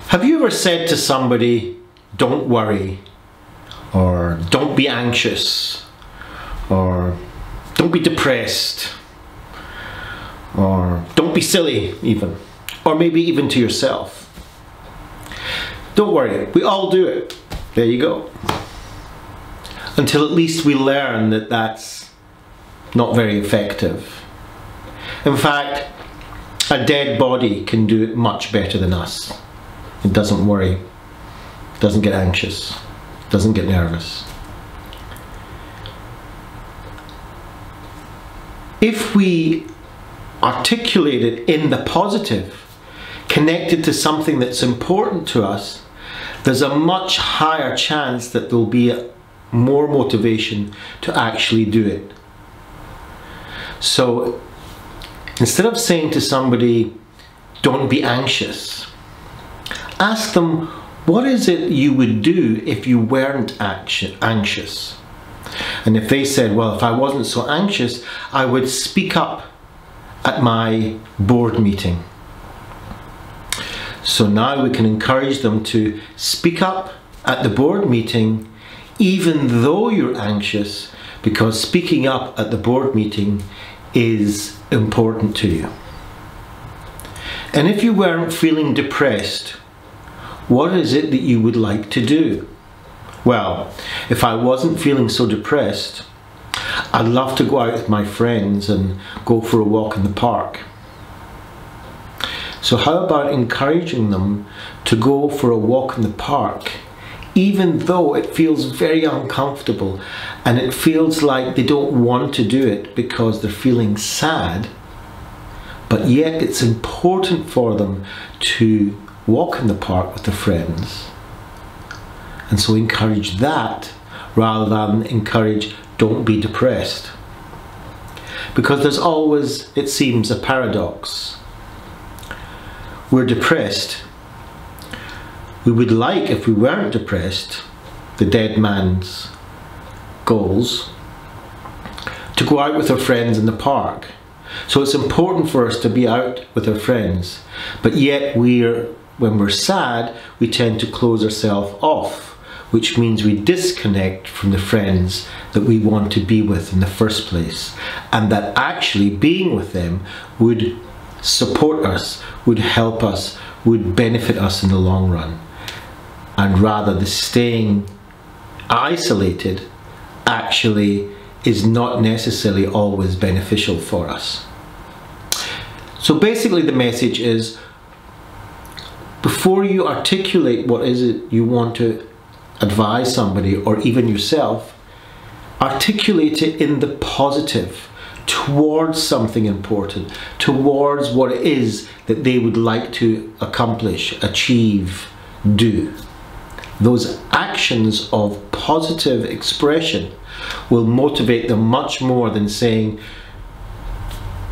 Have you ever said to somebody, don't worry, or don't be anxious, or don't be depressed, or don't be silly even, or maybe even to yourself? Don't worry, we all do it. There you go. Until at least we learn that that's not very effective. In fact, a dead body can do it much better than us. It doesn't worry, doesn't get anxious, doesn't get nervous. If we articulate it in the positive, connected to something that's important to us, there's a much higher chance that there'll be more motivation to actually do it. So instead of saying to somebody, don't be anxious, ask them, what is it you would do if you weren't anxious? And if they said, well, if I wasn't so anxious, I would speak up at my board meeting. So now we can encourage them to speak up at the board meeting even though you're anxious, because speaking up at the board meeting is important to you. And if you weren't feeling depressed, what is it that you would like to do? Well, if I wasn't feeling so depressed, I'd love to go out with my friends and go for a walk in the park. So how about encouraging them to go for a walk in the park, even though it feels very uncomfortable and it feels like they don't want to do it because they're feeling sad, but yet it's important for them to walk in the park with their friends. And so encourage that rather than encourage don't be depressed. Because there's always, it seems, a paradox. We're depressed. We would like, if we weren't depressed, the dead man's goals, to go out with our friends in the park. So it's important for us to be out with our friends, but yet when we're sad, we tend to close ourselves off, which means we disconnect from the friends that we want to be with in the first place, and that actually being with them would support us, would help us, would benefit us in the long run. And rather the staying isolated actually is not necessarily always beneficial for us. So basically the message is, before you articulate what is it you want to advise somebody or even yourself, articulate it in the positive, towards something important, towards what it is that they would like to accomplish, achieve, do. Those actions of positive expression will motivate them much more than saying,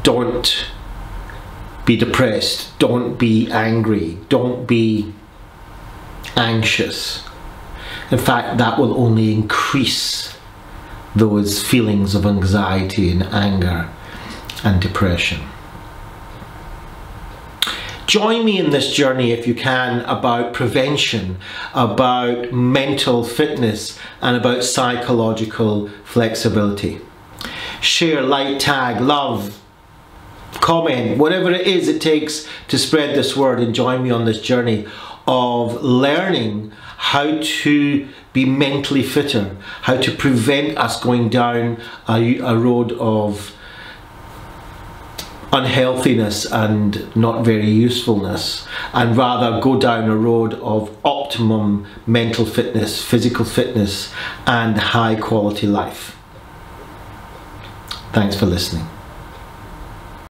don't be depressed, don't be angry, don't be anxious. In fact, that will only increase those feelings of anxiety and anger and depression. Join me in this journey if you can about prevention, about mental fitness, and about psychological flexibility. Share, like, tag, love, comment, whatever it is it takes to spread this word, and join me on this journey of learning how to be mentally fitter, how to prevent us going down a road of unhealthiness and not very usefulness, and rather go down a road of optimum mental fitness, physical fitness, and high quality life. Thanks for listening.